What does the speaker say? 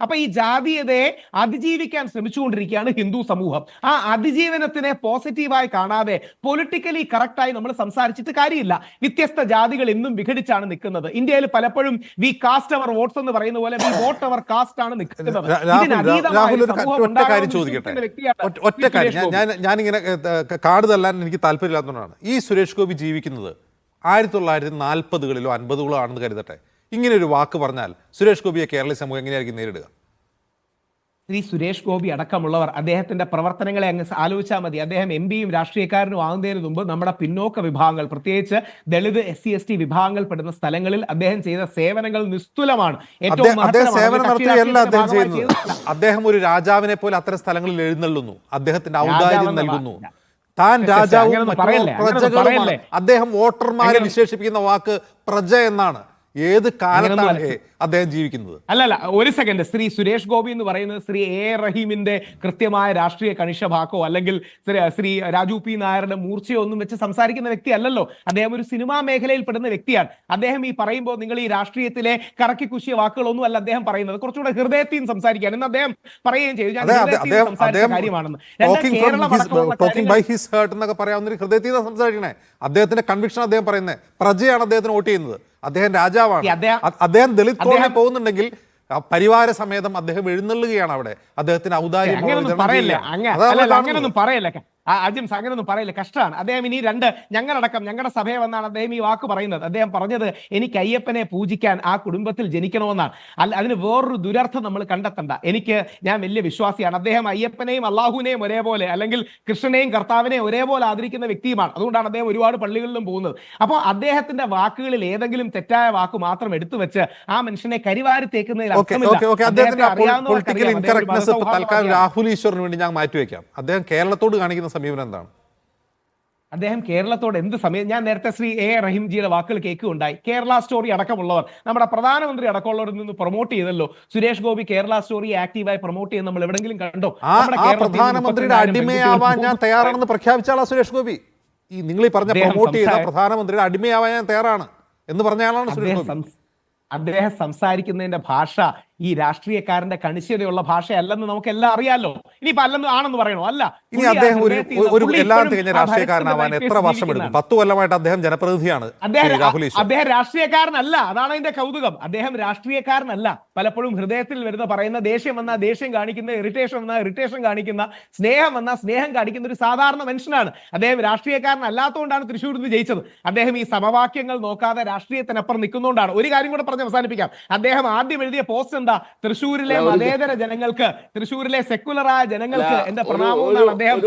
അപ്പൊ ഈ ജാതീയതയെ അതിജീവിക്കാൻ ശ്രമിച്ചുകൊണ്ടിരിക്കുകയാണ് ഹിന്ദു സമൂഹം. ആ അതിജീവനത്തിനെ പോസിറ്റീവായി കാണാതെ പൊളിറ്റിക്കലി കറക്റ്റായി നമ്മൾ സംസാരിച്ചിട്ട് കാര്യമില്ല. വ്യത്യസ്ത ജാതികൾ ഇന്നും വിഘടിച്ചാണ് നിൽക്കുന്നത്. ഇന്ത്യയിൽ പലപ്പോഴും വി കാസ്റ്റ് അവർ വോട്ട്സ് എന്ന് പറയുന്ന പോലെ വി വോട്ട് അവർ കാസ്റ്റ് ആണ് നിൽക്കുന്നത്. ഒറ്റ കാര്യം ഞാനിങ്ങനെ കാട് തല്ലാൻ എനിക്ക് താല്പര്യമില്ലാത്തതുകൊണ്ടാണ്. ഈ സുരേഷ് ഗോപി ജീവിക്കുന്നത് 1940കളിലോ 50കളോ ആണെന്ന് കരുതട്ടെ. ഇങ്ങനെ ഒരു വാക്ക് പറഞ്ഞാൽ സുരേഷ് ഗോപിയെ കേരളീയ സമൂഹം എങ്ങനെയായിരിക്കും നേരിടുക? ശ്രീ സുരേഷ് ഗോപി അടക്കമുള്ളവർ അദ്ദേഹത്തിന്റെ പ്രവർത്തനങ്ങളെ അങ്ങ് ആലോചിച്ചാൽ മതി. അദ്ദേഹം എം പിയും രാഷ്ട്രീയക്കാരനും ആകുന്നതിന് മുമ്പ് നമ്മുടെ പിന്നോക്ക വിഭാഗങ്ങൾ, പ്രത്യേകിച്ച് ദളിത്, SC ST വിഭാഗങ്ങൾ പെടുന്ന സ്ഥലങ്ങളിൽ അദ്ദേഹം ചെയ്ത സേവനങ്ങൾ നിസ്തുലമാണ്. അദ്ദേഹം ഒരു രാജാവിനെ പോലെ അത്തരം സ്ഥലങ്ങളിൽ എഴുന്നള്ളുന്നു, അദ്ദേഹത്തിന്റെ ഔദാര്യം നൽകുന്നു. താൻ രാജാവും പ്രജകളുമാണ്. അദ്ദേഹം വോട്ടർമാരെ വിശേഷിപ്പിക്കുന്ന വാക്ക് പ്രജ എന്നാണ്. ഏത് കാലത്താണ് അദ്ദേഹം ജീവിക്കുന്നത്? അല്ലല്ല, ഒരു സെക്കൻഡ്. ശ്രീ സുരേഷ് ഗോപി എന്ന് പറയുന്നത് ശ്രീ A റഹീമിന്റെ കൃത്യമായ രാഷ്ട്രീയ കണിശഭാക്കോ അല്ലെങ്കിൽ ശ്രീ രാജു P നായരുടെ മൂർച്ചയോ ഒന്നും വെച്ച് സംസാരിക്കുന്ന വ്യക്തി അല്ലല്ലോ. അദ്ദേഹം ഒരു സിനിമാ മേഖലയിൽ പെടുന്ന വ്യക്തിയാണ്. അദ്ദേഹം ഈ പറയുമ്പോൾ നിങ്ങൾ ഈ രാഷ്ട്രീയത്തിലെ കറക്കി കുശിയ വാക്കുകളൊന്നും അല്ല അദ്ദേഹം പറയുന്നത്. കുറച്ചുകൂടെ ഹൃദയത്തിൽ സംസാരിക്കുകയാണ് എന്ന് അദ്ദേഹം പറയുകയും ചെയ്തു. ഞാൻ സംസാരിച്ച കാര്യമാണെന്ന്. അദ്ദേഹത്തിന്റെ കൺവിക്ഷൻ അദ്ദേഹം പറയുന്നത് പ്രജയാണ് അദ്ദേഹത്തിന് വോട്ട് ചെയ്യുന്നത്. അദ്ദേഹം രാജാവാണ്. അദ്ദേഹം ദളിത് കോളനി പോകുന്നുണ്ടെങ്കിൽ പരിവാര സമേതം അദ്ദേഹം എഴുന്നള്ളുകയാണ് അവിടെ. അദ്ദേഹത്തിന് ഔദാര്യം അങ്ങനൊന്നും പറയല്ല അജിംസ്, അങ്ങനൊന്നും പറയില്ല. കഷ്ടമാണ്. അദ്ദേഹം ഇനി ഞങ്ങളടക്കം ഞങ്ങളുടെ സഭയെ വന്നാണ് അദ്ദേഹം ഈ വാക്ക് പറയുന്നത്. അദ്ദേഹം പറഞ്ഞത് എനിക്ക് അയ്യപ്പനെ പൂജിക്കാൻ ആ കുടുംബത്തിൽ ജനിക്കണമെന്നാണ്. അതിന് വേറൊരു ദുരർത്ഥം നമ്മൾ കണ്ടെത്തണ്ട. ഞാൻ വലിയ വിശ്വാസിയാണ്. അദ്ദേഹം അയ്യപ്പനെയും അള്ളാഹുവിനെയും ഒരേപോലെ, അല്ലെങ്കിൽ കൃഷ്ണനെയും കർത്താവിനെയും ഒരേപോലെ ആദരിക്കുന്ന വ്യക്തിയുമാണ്. അതുകൊണ്ടാണ് അദ്ദേഹം ഒരുപാട് പള്ളികളിലും പോകുന്നത്. അപ്പോൾ അദ്ദേഹത്തിന്റെ വാക്കുകളിൽ ഏതെങ്കിലും തെറ്റായ വാക്ക് മാത്രം എടുത്തു വെച്ച് ആ മനുഷ്യനെ കരിവാരി തേക്കുന്നതിൽ രാഹുൽ ഈശ്വറിന് വേണ്ടി ഞാൻ മാറ്റിവെക്കാം. അദ്ദേഹം കേരളത്തോട് കാണിക്കുന്ന സമീപനം എന്താണ്? അദ്ദേഹം കേരളത്തോട് എന്ത് സമയം, ഞാൻ നേരത്തെ ശ്രീ A റഹീംജിയുടെ വാക്കുകൾ കേൾക്കുകയുണ്ടായി. കേരള സ്റ്റോറി അടക്കമുള്ളവർ, നമ്മുടെ പ്രധാനമന്ത്രി അടക്കമുള്ളവരിൽ നിന്ന് പ്രൊമോട്ട് ചെയ്തല്ലോ. സുരേഷ് ഗോപി കേരള സ്റ്റോറി ആക്റ്റീവായി പ്രൊമോട്ട് ചെയ്യുന്നത് നമ്മൾ എവിടെങ്കിലും കണ്ടോ? പ്രധാനമന്ത്രിയുടെ അടിമയാവാൻ ഞാൻ തയ്യാറാണെന്ന് പ്രഖ്യാപിച്ചാളാ സുരേഷ് ഗോപി. നിങ്ങൾ ഈ പറഞ്ഞ പ്രൊമോട്ട് ചെയ്ത പ്രധാനമന്ത്രിയുടെ അടിമയാവാൻ ഞാൻ തയ്യാറാണ് എന്ന് പറഞ്ഞയാളാണ് സുരേഷ് ഗോപി. അദ്ദേഹം സംസാരിക്കുന്നതിന്റെ ഭാഷ ഈ രാഷ്ട്രീയക്കാരന്റെ കണിശതയുള്ള ഭാഷയല്ലെന്ന് നമുക്ക് എല്ലാം അറിയാലോ. ഇനിയിപ്പോ അല്ലെന്ന് ആണെന്ന് പറയണോ? അല്ല. ഇനി അദ്ദേഹം ഒരു എല്ലാം തികഞ്ഞ രാഷ്ട്രീയക്കാരനാവാൻ എത്ര വർഷം എടുക്കും? 10 കൊല്ലമായിട്ട് അദ്ദേഹം ജനപ്രതിനിധിയാണ്. അദ്ദേഹം രാഷ്ട്രീയക്കാരനല്ല. അതാണ് അതിന്റെ കൗതുകം. അദ്ദേഹം രാഷ്ട്രീയക്കാരനല്ല. പലപ്പോഴും ഹൃദയത്തിൽ വരുന്ന പറയുന്ന ദേഷ്യം വന്നാൽ ദേഷ്യം കാണിക്കുന്ന, ഇറിറ്റേഷൻ വന്നാൽ ഇറിറ്റേഷൻ കാണിക്കുന്ന, സ്നേഹം വന്നാൽ സ്നേഹം കാണിക്കുന്ന ഒരു സാധാരണ മനുഷ്യനാണ്. അദ്ദേഹം രാഷ്ട്രീയക്കാരനല്ലാത്തതുകൊണ്ടാണ് തൃശ്ശൂരിൽ നിന്ന് ജയിച്ചത്. അദ്ദേഹം ഈ സമവാക്യങ്ങൾ നോക്കാതെ രാഷ്ട്രീയത്തിനപ്പുറം നിൽക്കുന്നതുകൊണ്ടാണ്. ഒരു കാര്യം കൂടെ പറഞ്ഞ് അവസാനിപ്പിക്കാം. അദ്ദേഹം ആദ്യം എഴുതിയ പോസ്റ്റ് എന്താ? തൃശ്ശൂരിലെ മതേതര ജനങ്ങൾക്ക്, തൃശ്ശൂരിലെ സെക്കുലറായ ജനങ്ങൾക്ക് എന്റെ പ്രണാമം. അദ്ദേഹം